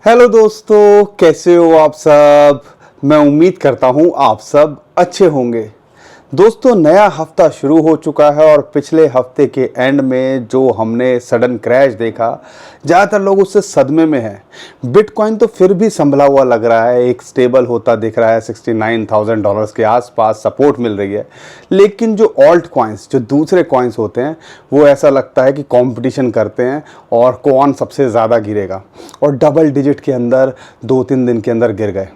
Hello दोस्तों, कैसे हो आप सब। मैं उम्मीद करता हूं आप सब अच्छे होंगे। दोस्तों, नया हफ्ता शुरू हो चुका है और पिछले हफ्ते के एंड में जो हमने सडन क्रैश देखा, ज़्यादातर लोग उससे सदमे में हैं। बिटकॉइन तो फिर भी संभला हुआ लग रहा है, एक स्टेबल होता दिख रहा है, $69,000 के आसपास सपोर्ट मिल रही है। लेकिन जो ऑल्ट कॉइन्स, जो दूसरे कॉइन्स होते हैं, वो ऐसा लगता है कि कंपटीशन करते हैं और कौन सबसे ज़्यादा गिरेगा, और डबल डिजिट के अंदर 2-3 दिन के अंदर गिर गए।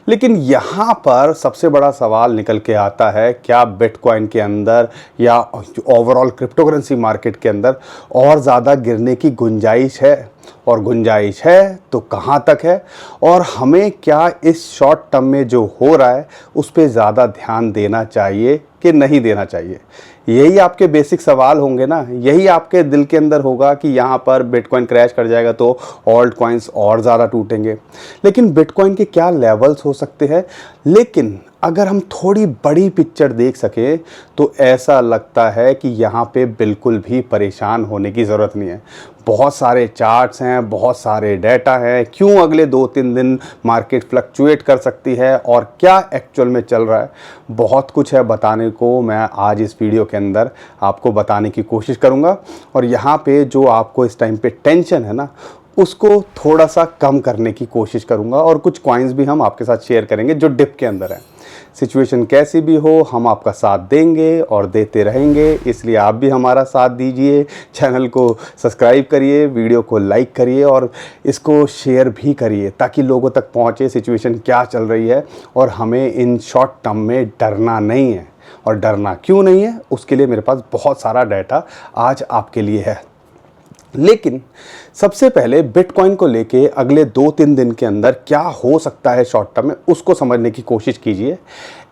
लेकिन यहाँ पर सबसे बड़ा सवाल निकल के आता है, क्या बिटकॉइन के अंदर या ओवरऑल क्रिप्टोकरेंसी मार्केट के अंदर और ज़्यादा गिरने की गुंजाइश है, और गुंजाइश है तो कहाँ तक है, और हमें क्या इस शॉर्ट टर्म में जो हो रहा है उस पर ज़्यादा ध्यान देना चाहिए कि नहीं देना चाहिए। यही आपके बेसिक सवाल होंगे ना, यही आपके दिल के अंदर होगा कि यहाँ पर बिटकॉइन क्रैश कर जाएगा तो ऑल्ट कॉइन्स और ज़्यादा टूटेंगे। लेकिन बिटकॉइन के क्या लेवल्स हो सकते हैं, लेकिन अगर हम थोड़ी बड़ी पिक्चर देख सकें तो ऐसा लगता है कि यहाँ पे बिल्कुल भी परेशान होने की ज़रूरत नहीं है। बहुत सारे चार्ट्स हैं, बहुत सारे डेटा हैं, क्यों अगले 2-3 दिन मार्केट फ्लक्चुएट कर सकती है और क्या एक्चुअल में चल रहा है, बहुत कुछ है बताने को। मैं आज इस वीडियो के अंदर आपको बताने की कोशिश करूँगा, और यहाँ पे जो आपको इस टाइम पे टेंशन है ना, उसको थोड़ा सा कम करने की कोशिश करूँगा, और कुछ कॉइन्स भी हम आपके साथ शेयर करेंगे जो डिप के अंदर है। सिचुएशन कैसी भी हो, हम आपका साथ देंगे और देते रहेंगे, इसलिए आप भी हमारा साथ दीजिए। चैनल को सब्सक्राइब करिए, वीडियो को लाइक करिए और इसको शेयर भी करिए ताकि लोगों तक पहुंचे सिचुएशन क्या चल रही है। और हमें इन शॉर्ट टर्म में डरना नहीं है, और डरना क्यों नहीं है उसके लिए मेरे पास बहुत सारा डाटा आज आपके लिए है। लेकिन सबसे पहले बिटकॉइन को लेके अगले 2-3 दिन के अंदर क्या हो सकता है शॉर्ट टर्म में, उसको समझने की कोशिश कीजिए।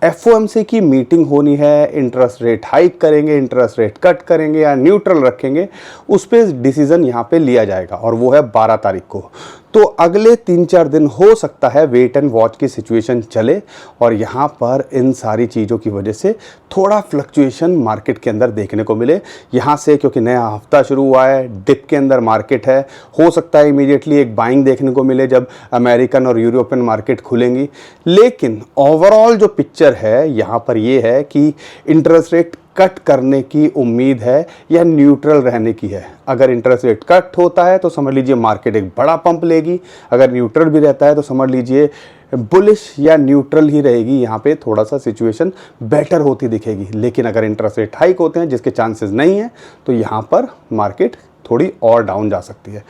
एफओएमसी की मीटिंग होनी है, इंटरेस्ट रेट हाइक करेंगे, इंटरेस्ट रेट कट करेंगे या न्यूट्रल रखेंगे, उस पर डिसीजन यहाँ पे लिया जाएगा, और वो है 12 तारीख को। तो अगले 3-4 दिन हो सकता है वेट एंड वॉच की सिचुएशन चले, और यहाँ पर इन सारी चीज़ों की वजह से थोड़ा फ्लक्चुएशन मार्केट के अंदर देखने को मिले। यहाँ से क्योंकि नया हफ्ता शुरू हुआ है, डिप के अंदर मार्केट है, हो सकता है इमीडिएटली एक बाइंग देखने को मिले जब अमेरिकन और यूरोपियन मार्केट खुलेंगी। लेकिन ओवरऑल जो पिक्चर है यहाँ पर ये है कि इंटरेस्ट रेट कट करने की उम्मीद है या न्यूट्रल रहने की है। अगर इंटरेस्ट रेट कट होता है तो समझ लीजिए मार्केट एक बड़ा पंप लेगी, अगर न्यूट्रल भी रहता है तो समझ लीजिए बुलिश या न्यूट्रल ही रहेगी, यहाँ पे थोड़ा सा सिचुएशन बेटर होती दिखेगी। लेकिन अगर इंटरेस्ट रेट हाइक होते हैं, जिसके चांसेस नहीं है, तो यहाँ पर मार्केट थोड़ी और डाउन जा सकती है।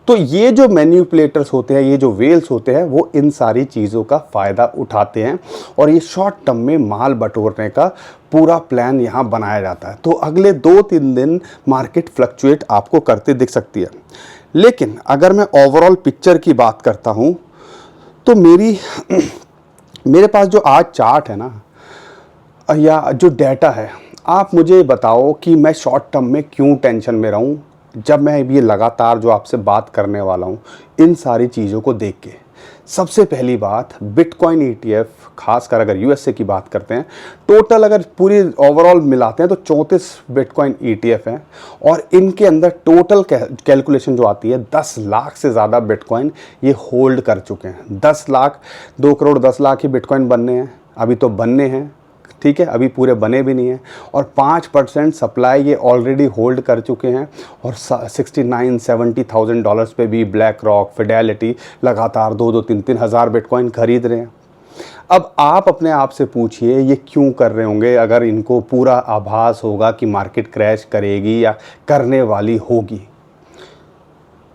तो ये जो मैनिपुलेटर्स होते हैं, ये जो वेल्स होते हैं, वो इन सारी चीज़ों का फ़ायदा उठाते हैं, और ये शॉर्ट टर्म में माल बटोरने का पूरा प्लान यहाँ बनाया जाता है। तो अगले 2-3 दिन मार्केट फ्लक्चुएट आपको करते दिख सकती है। लेकिन अगर मैं ओवरऑल पिक्चर की बात करता हूँ तो मेरे पास जो आज चार्ट है ना, या जो डेटा है, आप मुझे बताओ कि मैं शॉर्ट टर्म में क्यों टेंशन में रहूं, जब मैं ये लगातार जो आपसे बात करने वाला हूं इन सारी चीज़ों को देख के। सबसे पहली बात, बिटकॉइन ईटीएफ, खासकर अगर यूएसए की बात करते हैं, टोटल अगर पूरी ओवरऑल मिलाते हैं तो 34 बिटकॉइन ईटीएफ हैं, और इनके अंदर टोटल कैलकुलेशन जो आती है 10 लाख से ज़्यादा बिटकॉइन ये होल्ड कर चुके हैं। 10 लाख, 2 करोड़ 10 लाख ही बिटकॉइन बनने हैं, अभी तो बनने हैं, ठीक है, अभी पूरे बने भी नहीं हैं, और 5% सप्लाई ये ऑलरेडी होल्ड कर चुके हैं, और $69,000-70,000 पे भी ब्लैक रॉक, फिडेलिटी लगातार 2-3 हज़ार बिटकॉइन खरीद रहे हैं। अब आप अपने आप से पूछिए ये क्यों कर रहे होंगे, अगर इनको पूरा आभास होगा कि मार्केट क्रैश करेगी या करने वाली होगी।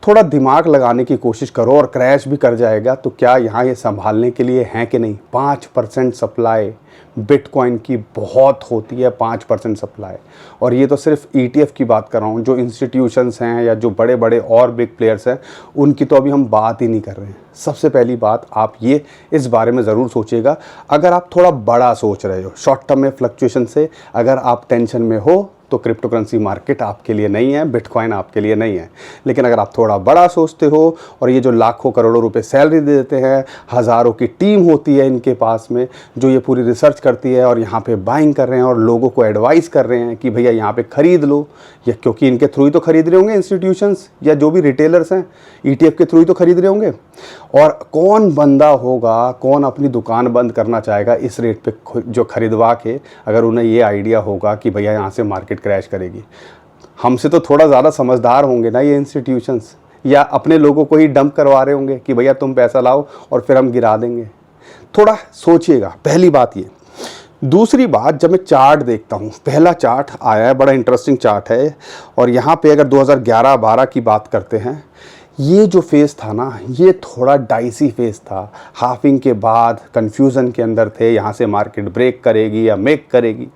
थोड़ा दिमाग लगाने की कोशिश करो, और क्रैश भी कर जाएगा तो क्या यहाँ ये संभालने के लिए हैं कि नहीं। 5% सप्लाई बिटकॉइन की बहुत होती है, 5% सप्लाई, और ये तो सिर्फ ईटीएफ की बात कर रहा हूँ। जो इंस्टीट्यूशंस हैं या जो बड़े बड़े और बिग प्लेयर्स हैं, उनकी तो अभी हम बात ही नहीं कर रहे हैं। सबसे पहली बात, आप ये इस बारे में ज़रूर सोचिएगा, अगर आप थोड़ा बड़ा सोच रहे हो शॉर्ट टर्म में फ्लक्चुएशन से, अगर आप टेंशन में हो तो क्रिप्टो करेंसी मार्केट आपके लिए नहीं है, बिटकॉइन आपके लिए नहीं है। लेकिन अगर आप थोड़ा बड़ा सोचते हो, और ये जो लाखों करोड़ों रुपए सैलरी दे देते हैं, हज़ारों की टीम होती है इनके पास में जो ये पूरी रिसर्च करती है और यहाँ पे बाइंग कर रहे हैं और लोगों को एडवाइस कर रहे हैं कि भैया यहाँ पे ख़रीद लो, या क्योंकि इनके थ्रू ही तो खरीद रहे होंगे इंस्टीट्यूशंस या जो भी रिटेलर्स हैं, ईटीएफ के थ्रू ही तो खरीद रहे होंगे। और कौन बंदा होगा, कौन अपनी दुकान बंद करना चाहेगा इस रेट पे जो खरीदवा के, अगर उन्हें ये आइडिया होगा कि भैया यहाँ से मार्केट क्रैश करेगी। हमसे तो थोड़ा ज़्यादा समझदार होंगे ना ये इंस्टीट्यूशंस, या अपने लोगों को ही डंप करवा रहे होंगे कि भैया तुम पैसा लाओ और फिर हम गिरा देंगे। थोड़ा सोचिएगा, पहली बात ये। दूसरी बात, जब मैं चार्ट देखता हूँ, पहला चार्ट आया है, बड़ा इंटरेस्टिंग चार्ट है, और यहाँ पे अगर 2011-12 की बात करते हैं, ये जो फेज़ था ना, ये थोड़ा डाइसी फेज़ था। हाफिंग के बाद कन्फ्यूज़न के अंदर थे, यहाँ से मार्केट ब्रेक करेगी या मेक करेगी।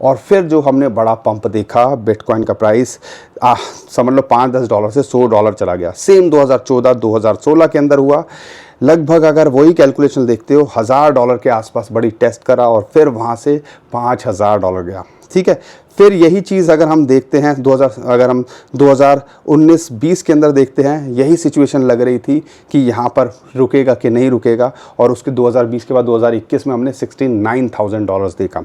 और फिर जो हमने बड़ा पंप देखा, बिटकॉइन का प्राइस समझ लो $5-10 से $100 चला गया। सेम 2014-2016 के अंदर हुआ लगभग। अगर वही कैलकुलेशन देखते हो, $1000 के आसपास बड़ी टेस्ट करा और फिर वहाँ से $5000 गया। ठीक है, फिर यही चीज़ अगर हम देखते हैं अगर हम 2019-20 के अंदर देखते हैं, यही सिचुएशन लग रही थी कि यहाँ पर रुकेगा कि नहीं रुकेगा, और उसके 2020 के बाद 2021 में हमने $69,000 देखा।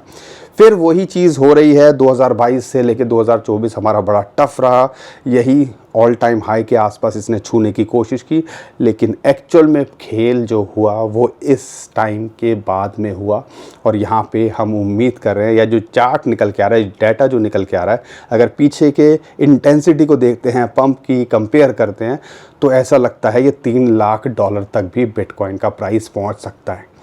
फिर वही चीज़ हो रही है 2022 से लेकर 2024 हमारा बड़ा टफ रहा, यही ऑल टाइम हाई के आसपास इसने छूने की कोशिश की, लेकिन एक्चुअल में खेल जो हुआ वो इस टाइम के बाद में हुआ। और यहाँ पे हम उम्मीद कर रहे हैं, या जो चार्ट निकल के आ रहा है, डाटा जो निकल के आ रहा है, अगर पीछे के इंटेंसिटी को देखते हैं, पंप की कंपेयर करते हैं, तो ऐसा लगता है ये $3 लाख तक भी बिटकॉइन का प्राइस पहुँच सकता है।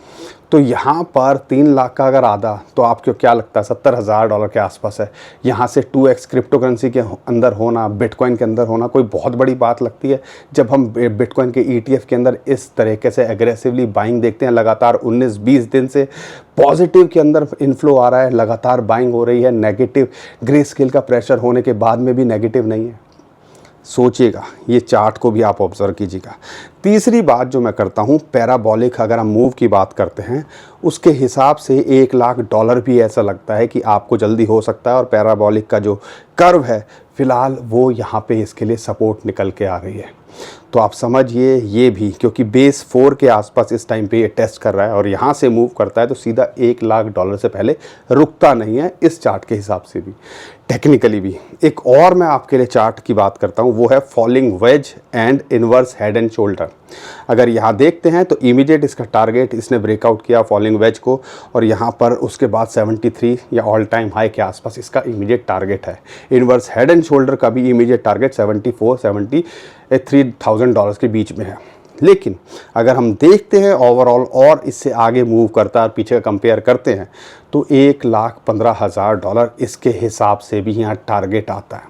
तो यहाँ पर 3 लाख का अगर आधा, तो आपको क्या लगता है $70,000 के आसपास है। यहाँ से 2x क्रिप्टो करेंसी के अंदर होना, बिटकॉइन के अंदर होना कोई बहुत बड़ी बात लगती है। जब हम बिटकॉइन के ETF के अंदर इस तरीके से एग्रेसिवली बाइंग देखते हैं, लगातार 19-20 दिन से पॉजिटिव के अंदर इन्फ्लो आ रहा है, लगातार बाइंग हो रही है, नेगेटिव ग्रे स्केल का प्रेशर होने के बाद में भी नेगेटिव नहीं है। सोचिएगा, ये चार्ट को भी आप ऑब्जर्व कीजिएगा। तीसरी बात जो मैं करता हूँ, पैराबोलिक अगर हम मूव की बात करते हैं, उसके हिसाब से $1 लाख भी ऐसा लगता है कि आपको जल्दी हो सकता है। और पैराबोलिक का जो कर्व है फ़िलहाल वो यहाँ पे इसके लिए सपोर्ट निकल के आ रही है। तो आप समझिए ये भी, क्योंकि बेस 4 के आसपास इस टाइम पे ये टेस्ट कर रहा है और यहाँ से मूव करता है, तो सीधा $1 लाख से पहले रुकता नहीं है इस चार्ट के हिसाब से भी, टेक्निकली भी। एक और मैं आपके लिए चार्ट की बात करता हूँ, वो है falling veg and inverse head and shoulder. अगर यहाँ देखते हैं तो इमीडिएट इसका टारगेट इसने ब्रेकआउट किया फॉलिंग वेज को, और यहाँ पर उसके बाद 73 या ऑल टाइम हाई के आसपास इसका इमीडिएट टारगेट है। इनवर्स हेड एंड शोल्डर का भी इमीडिएट टारगेट $73,000 के बीच में है। लेकिन अगर हम देखते हैं ओवरऑल और इससे आगे मूव करता है और पीछे कंपेयर करते हैं, तो $1,15,000 इसके हिसाब से भी यहाँ टारगेट आता है।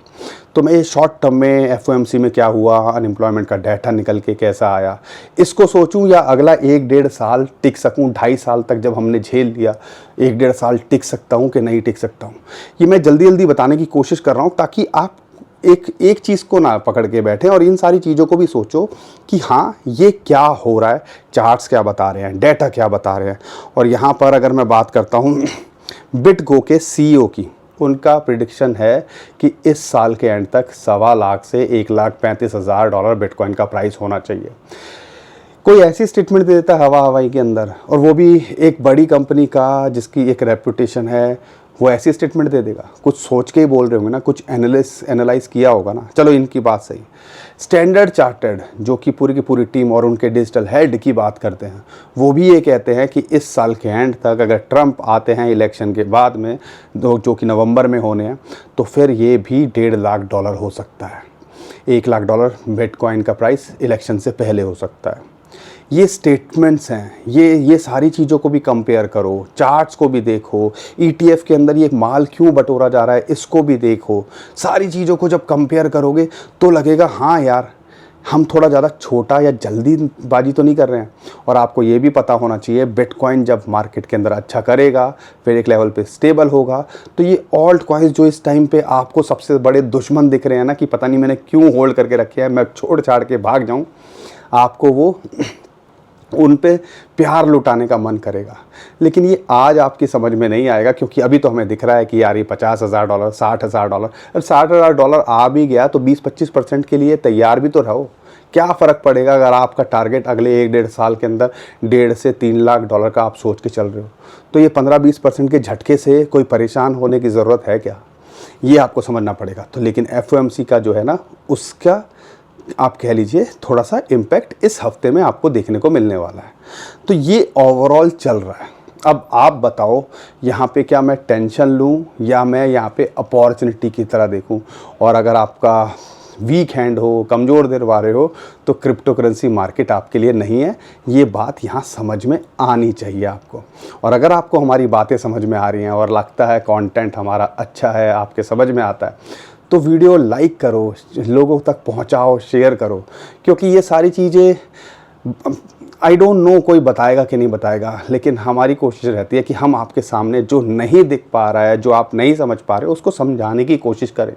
तो मैं ये शॉर्ट टर्म में FOMC में क्या हुआ, अनएम्प्लॉयमेंट का डाटा निकल के कैसा आया, इसको सोचूं, या अगला 1-1.5 साल टिक सकूं, 2.5 साल तक जब हमने झेल लिया, 1-1.5 साल टिक सकता हूं कि नहीं टिक सकता हूं। ये मैं जल्दी जल्दी बताने की कोशिश कर रहा हूं ताकि आप एक चीज़ को ना पकड़ के बैठें और इन सारी चीज़ों को भी सोचो कि हाँ ये क्या हो रहा है, चार्ट्स क्या बता रहे हैं, डाटा क्या बता रहे हैं। और यहाँ पर अगर मैं बात करता हूँ बिटगो के CEO की, उनका प्रिडिक्शन है कि इस साल के एंड तक $1.25 लाख से $1,35,000 बिटकॉइन का प्राइस होना चाहिए। कोई ऐसी स्टेटमेंट दे देता है हवाई के अंदर, और वो भी एक बड़ी कंपनी का जिसकी एक रेपुटेशन है, वो ऐसी स्टेटमेंट दे देगा। कुछ सोच के ही बोल रहे होंगे ना, कुछ एनालाइज किया होगा ना। चलो इनकी बात सही। स्टैंडर्ड चार्टर्ड जो कि पूरी की पूरी टीम और उनके डिजिटल हेड की बात करते हैं, वो भी ये कहते हैं कि इस साल के एंड तक अगर ट्रंप आते हैं इलेक्शन के बाद में, जो कि नवंबर में होने हैं, तो फिर ये भी $1.5 लाख हो सकता है। $1 लाख बिटकॉइन का प्राइस इलेक्शन से पहले हो सकता है। ये स्टेटमेंट्स हैं, ये सारी चीज़ों को भी कंपेयर करो, चार्ट्स को भी देखो, ETF के अंदर ये माल क्यों बटोरा जा रहा है इसको भी देखो। सारी चीज़ों को जब कंपेयर करोगे तो लगेगा हाँ यार, हम थोड़ा ज़्यादा छोटा या जल्दीबाजी तो नहीं कर रहे हैं। और आपको ये भी पता होना चाहिए, बिटकॉइन जब मार्केट के अंदर अच्छा करेगा, फिर एक लेवल पे स्टेबल होगा, तो ये ऑल्ट कॉइन्स जो इस टाइम पे आपको सबसे बड़े दुश्मन दिख रहे हैं ना, कि पता नहीं मैंने क्यों होल्ड करके रखे हैं, मैं छोड़ छाड़ के भाग जाऊँ, आपको वो उन पे प्यार लुटाने का मन करेगा। लेकिन ये आज आपकी समझ में नहीं आएगा, क्योंकि अभी तो हमें दिख रहा है कि यार ये $50,000, $60,000, अब $60,000 आ भी गया तो 20-25% के लिए तैयार भी तो रहो। क्या फ़र्क पड़ेगा अगर आपका टारगेट अगले 1-1.5 साल के अंदर $1.5 से $3 लाख का आप सोच के चल रहे हो, तो ये 15-20% के झटके से कोई परेशान होने की ज़रूरत है क्या, ये आपको समझना पड़ेगा। तो लेकिन FOMC का जो है ना, उसका आप कह लीजिए थोड़ा सा इम्पैक्ट इस हफ्ते में आपको देखने को मिलने वाला है। तो ये ओवरऑल चल रहा है। अब आप बताओ यहाँ पे क्या मैं टेंशन लूँ या मैं यहाँ पे अपॉर्चुनिटी की तरह देखूँ। और अगर आपका वीक हैंड हो, कमज़ोर दिल वाले हो, तो क्रिप्टो करेंसी मार्केट आपके लिए नहीं है। ये बात यहाँ समझ में आनी चाहिए आपको। और अगर आपको हमारी बातें समझ में आ रही हैं और लगता है कंटेंट हमारा अच्छा है, आपके समझ में आता है, तो वीडियो लाइक करो, लोगों तक पहुँचाओ, शेयर करो। क्योंकि ये सारी चीज़ें आई डोंट नो कोई बताएगा कि नहीं बताएगा, लेकिन हमारी कोशिश रहती है कि हम आपके सामने जो नहीं दिख पा रहा है, जो आप नहीं समझ पा रहे, उसको समझाने की कोशिश करें।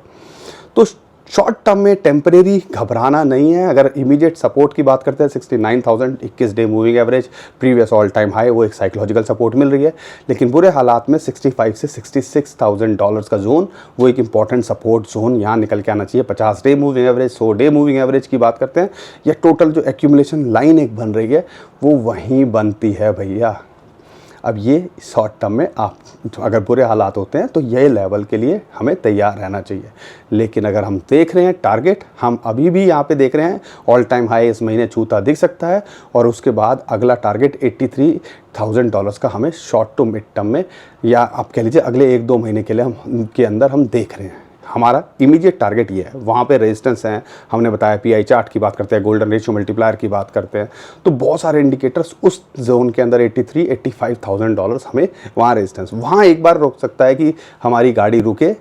तो शॉर्ट टर्म में टेम्परेरी घबराना नहीं है। अगर इमीडिएट सपोर्ट की बात करते हैं 69,000 21 day moving average previous all time high, वो एक साइकोलॉजिकल सपोर्ट मिल रही है। लेकिन बुरे हालात में 65 से $66,000 का जोन, वो एक इंपॉर्टेंट सपोर्ट जोन यहाँ निकल के आना चाहिए। 50 day moving average, 100 day moving average की बात करते हैं, या टोटल जो एक्यूमुलेशन लाइन एक बन रही है वो वहीं बनती है भैया। अब ये शॉर्ट टर्म में आप अगर बुरे हालात होते हैं तो ये लेवल के लिए हमें तैयार रहना चाहिए। लेकिन अगर हम देख रहे हैं टारगेट, हम अभी भी यहाँ पे देख रहे हैं ऑल टाइम हाई इस महीने छूता दिख सकता है। और उसके बाद अगला टारगेट $83,000 का हमें शॉर्ट टू मिड टर्म में, या आप कह लीजिए अगले 1-2 महीने के लिए के अंदर हम देख रहे हैं। हमारा इमीडिएट टारगेट ये है। वहाँ पे रेजिस्टेंस हैं, हमने बताया पीआई चार्ट की बात करते हैं, गोल्डन रेशियो मल्टीप्लायर की बात करते हैं, तो बहुत सारे इंडिकेटर्स उस जोन के अंदर $83,000-85,000 हमें वहाँ रेजिस्टेंस, वहाँ एक बार रुक सकता है कि हमारी गाड़ी रुके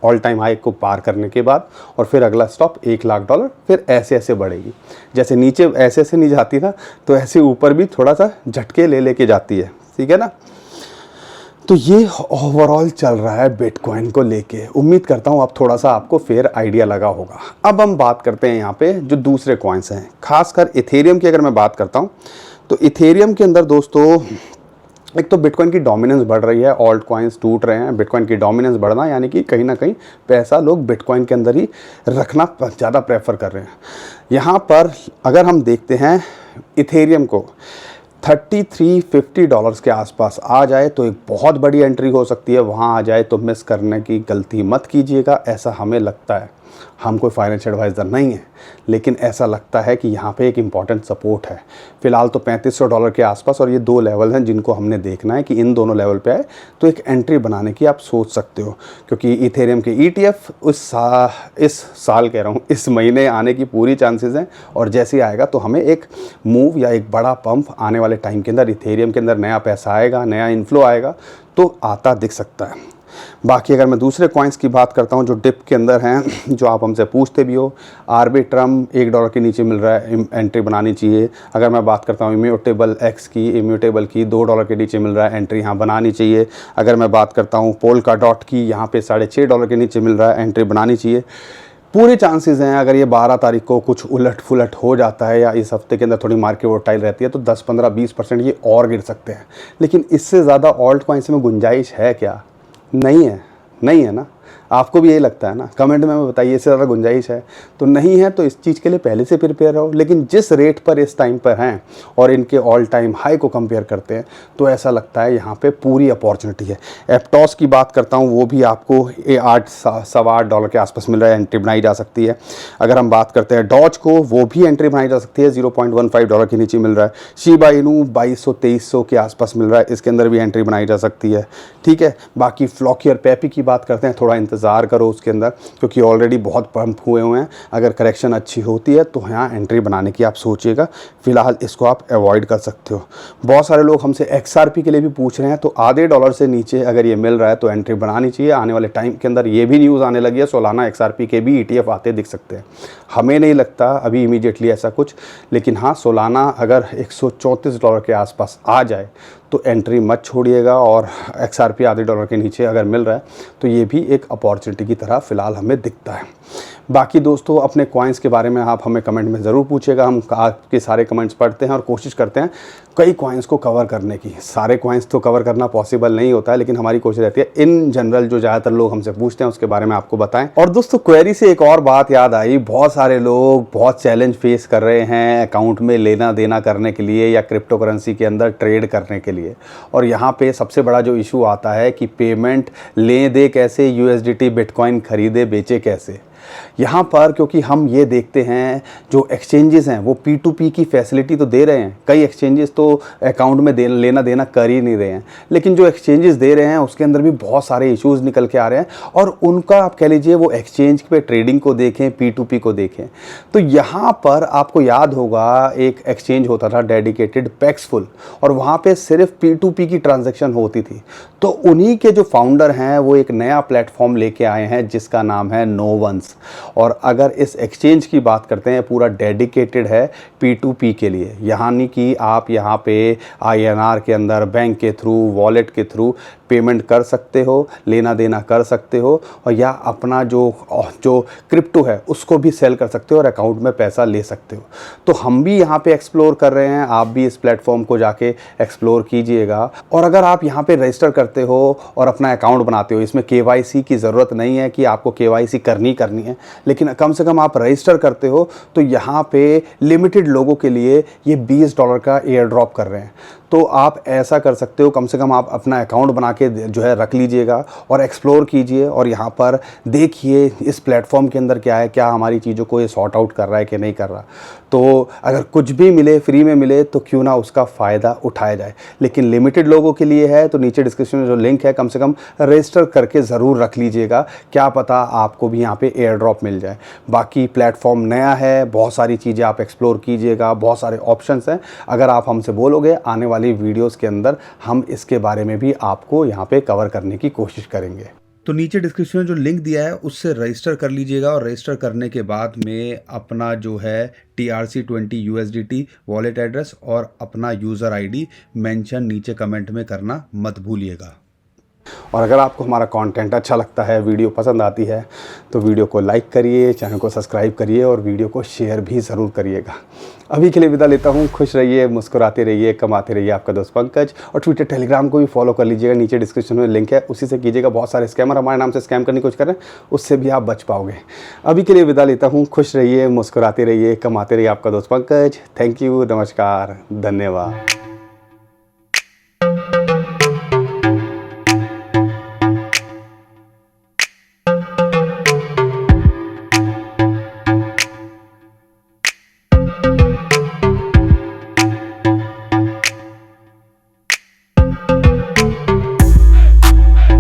ऑल टाइम हाई को पार करने के बाद, और फिर अगला स्टॉप $1,00,000, फिर ऐसे ऐसे बढ़ेगी। जैसे नीचे ऐसे ऐसे नहीं जाती ना, तो ऐसे ऊपर भी थोड़ा सा झटके ले लेके जाती है, ठीक है ना। तो ये ओवरऑल चल रहा है बिटकॉइन को लेके। उम्मीद करता हूँ अब थोड़ा सा आपको फेयर आइडिया लगा होगा। अब हम बात करते हैं यहाँ पे जो दूसरे कॉइन्स हैं, खासकर इथेरियम की अगर मैं बात करता हूँ, तो इथेरियम के अंदर दोस्तों एक तो बिटकॉइन की डोमिनेंस बढ़ रही है, ऑल्ट कॉइन्स टूट रहे हैं। बिटकॉइन की डोमिनेंस बढ़ना यानी कि कहीं ना कहीं पैसा लोग बिटकॉइन के अंदर ही रखना ज़्यादा प्रेफर कर रहे हैं। यहाँ पर अगर हम देखते हैं इथेरियम को $33-50 के आसपास आ जाए तो एक बहुत बड़ी एंट्री हो सकती है। वहाँ आ जाए तो मिस करने की गलती मत कीजिएगा, ऐसा हमें लगता है। हम कोई फाइनेंशियल एडवाइज़र नहीं है, लेकिन ऐसा लगता है कि यहाँ पे एक इम्पॉर्टेंट सपोर्ट है। फ़िलहाल तो $3500 के आसपास, और ये 2 लेवल हैं जिनको हमने देखना है कि इन दोनों लेवल पे आए तो एक एंट्री बनाने की आप सोच सकते हो। क्योंकि इथेरियम के ETF इस साल कह रहा हूँ, इस महीने आने की पूरी चांसेस हैं। और जैसे ही आएगा तो हमें एक मूव या एक बड़ा पंप आने वाले टाइम के अंदर इथेरियम के अंदर नया पैसा आएगा, नया इन्फ्लो आएगा, तो आता दिख सकता है। बाकी अगर मैं दूसरे कॉइन्स की बात करता हूं जो डिप के अंदर हैं, जो आप हमसे पूछते भी हो, आर्बिट्रम $1 के नीचे मिल रहा है, एंट्री बनानी चाहिए। अगर मैं बात करता हूं इम्यूटेबल एक्स की, इम्यूटेबल की $2 के नीचे मिल रहा है, एंट्री यहाँ बनानी चाहिए। अगर मैं बात करता हूँ पोल्काडॉट की, यहाँ पे $6.5 के नीचे मिल रहा है, एंट्री बनानी चाहिए। पूरे चांसेस हैं अगर ये 12 तारीख को कुछ उलट फुलट हो जाता है या इस हफ्ते के अंदर थोड़ी मार्केट वोटाइल रहती है तो 10, 15, 20% ये और गिर सकते हैं। लेकिन इससे ज़्यादा ऑल्ट कॉइन्स में गुंजाइश है क्या? नहीं है, नहीं है ना। आपको भी यही लगता है ना? कमेंट में बताइए, इससे ज़्यादा गुंजाइश है तो नहीं है, तो इस चीज़ के लिए पहले से प्रिपेयर रहो। लेकिन जिस रेट पर इस टाइम पर हैं और इनके ऑल टाइम हाई को कंपेयर करते हैं तो ऐसा लगता है यहाँ पे पूरी अपॉर्चुनिटी है। एप्टॉस की बात करता हूँ, वो भी आपको $8-8.25 के आसपास मिल रहा है, एंट्री बनाई जा सकती है। अगर हम बात करते हैं डॉज को, वो भी एंट्री बनाई जा सकती है, $0.15 के नीचे मिल रहा है। शिबा इनू 2200-2300 के आसपास मिल रहा है, इसके अंदर भी एंट्री बनाई जा सकती है, ठीक है। बाकी फ्लॉकियर पेपी की बात करते हैं, थोड़ा इंतज़ार करो उसके अंदर, क्योंकि ऑलरेडी बहुत पंप हुए हुए हैं। अगर करेक्शन अच्छी होती है तो यहाँ एंट्री बनाने की आप सोचिएगा। फिलहाल इसको आप अवॉइड कर सकते हो। बहुत सारे लोग हमसे XRP के लिए भी पूछ रहे हैं, तो आधे डॉलर से नीचे अगर ये मिल रहा है तो एंट्री बनानी चाहिए। आने वाले टाइम के अंदर ये भी न्यूज़ आने लगी है, सोलाना XRP के भी ETF आते दिख सकते हैं। हमें नहीं लगता अभी इमीडिएटली ऐसा कुछ, लेकिन हाँ, सोलाना अगर $134 के आसपास आ जाए तो एंट्री मत छोड़िएगा। और XRP आधे डॉलर के नीचे अगर मिल रहा है तो ये भी एक अपॉर्चुनिटी की तरह फ़िलहाल हमें दिखता है। बाकी दोस्तों, अपने कॉइन्स के बारे में आप हमें कमेंट में ज़रूर पूछिएगा। हम आपके सारे कमेंट्स पढ़ते हैं और कोशिश करते हैं कई कॉइन्स को कवर करने की। सारे कॉइन्स तो कवर करना पॉसिबल नहीं होता है, लेकिन हमारी कोशिश रहती है इन जनरल जो ज़्यादातर लोग हमसे पूछते हैं उसके बारे में आपको बताएं। और दोस्तों, क्वेरी से एक और बात याद आई, बहुत सारे लोग बहुत चैलेंज फेस कर रहे हैं अकाउंट में लेना देना करने के लिए या क्रिप्टो करेंसी के अंदर ट्रेड करने के लिए। और यहाँ पे सबसे बड़ा जो इशू आता है कि पेमेंट लें दे कैसे, USDT बिटकॉइन खरीदे बेचे कैसे। यहाँ पर क्योंकि हम ये देखते हैं जो एक्सचेंजेस हैं वो P2P की फैसिलिटी तो दे रहे हैं, कई एक्सचेंजेस तो अकाउंट में लेना देना कर ही नहीं रहे हैं, लेकिन जो एक्सचेंजेस दे रहे हैं उसके अंदर भी बहुत सारे इश्यूज़ निकल के आ रहे हैं और उनका आप कह लीजिए वो एक्सचेंज पे ट्रेडिंग को देखें, P2P को देखें। तो यहाँ पर आपको याद होगा एक एक्सचेंज होता था डेडिकेटेड पैक्सफुल, और वहाँ पे सिर्फ P2P की ट्रांजैक्शन होती थी। तो उन्हीं के जो फाउंडर हैं वो एक नया प्लेटफॉर्म लेके आए हैं जिसका नाम है नोवंस। और अगर इस एक्सचेंज की बात करते हैं, पूरा डेडिकेटेड है P2P के लिए, यानी कि आप यहाँ पे INR के अंदर बैंक के थ्रू, वॉलेट के थ्रू पेमेंट कर सकते हो, लेना देना कर सकते हो, और या अपना जो क्रिप्टो है उसको भी सेल कर सकते हो और अकाउंट में पैसा ले सकते हो। तो हम भी यहाँ पे एक्सप्लोर कर रहे हैं, आप भी इस प्लेटफॉर्म को जाके एक्सप्लोर कीजिएगा। और अगर आप यहाँ पे रजिस्टर करते हो और अपना अकाउंट बनाते हो, इसमें KYC की ज़रूरत नहीं है कि आपको KYC करनी है, लेकिन कम से कम आप रजिस्टर करते हो तो यहाँ पे लिमिटेड लोगों के लिए ये $20 का एयर ड्रॉप कर रहे हैं। तो आप ऐसा कर सकते हो, कम से कम आप अपना अकाउंट बना के जो है रख लीजिएगा और एक्सप्लोर कीजिए और यहाँ पर देखिए इस प्लेटफॉर्म के अंदर क्या है, क्या हमारी चीज़ों को ये सॉर्ट आउट कर रहा है कि नहीं कर रहा। तो अगर कुछ भी मिले, फ्री में मिले, तो क्यों ना उसका फ़ायदा उठाया जाए, लेकिन लिमिटेड लोगों के लिए है। तो नीचे डिस्क्रिप्शन में जो लिंक है कम से कम रजिस्टर करके ज़रूर रख लीजिएगा, क्या पता आपको भी यहाँ पे एयर ड्रॉप मिल जाए। बाकी प्लेटफॉर्म नया है, बहुत सारी चीज़ें आप एक्सप्लोर कीजिएगा, बहुत सारे ऑप्शंस हैं। अगर आप हमसे बोलोगे आने वाली वीडियोस के अंदर हम इसके बारे में भी आपको यहाँ पे कवर करने की कोशिश करेंगे। तो नीचे डिस्क्रिप्शन में जो लिंक दिया है उससे रजिस्टर कर लीजिएगा, और रजिस्टर करने के बाद में अपना जो है TRC20 USDT वॉलेट एड्रेस और अपना यूज़र ID मेंशन नीचे कमेंट में करना मत भूलिएगा। और अगर आपको हमारा कंटेंट अच्छा लगता है, वीडियो पसंद आती है, तो वीडियो को लाइक करिए, चैनल को सब्सक्राइब करिए और वीडियो को शेयर भी ज़रूर करिएगा। अभी के लिए विदा लेता हूँ। खुश रहिए, मुस्कुराते रहिए, कमाते रहिए। आपका दोस्त पंकज। और ट्विटर, टेलीग्राम को भी फॉलो कर लीजिएगा, नीचे डिस्क्रिप्शन में लिंक है, उसी से कीजिएगा। बहुत सारे स्कैमर हमारे नाम से स्कैम करने की कोशिश कर रहे हैं, उससे भी आप बच पाओगे। अभी के लिए विदा लेता हूँ। खुश रहिए, मुस्कुराते रहिए, कमाते रहिए। आपका दोस्त पंकज। थैंक यू, नमस्कार, धन्यवाद।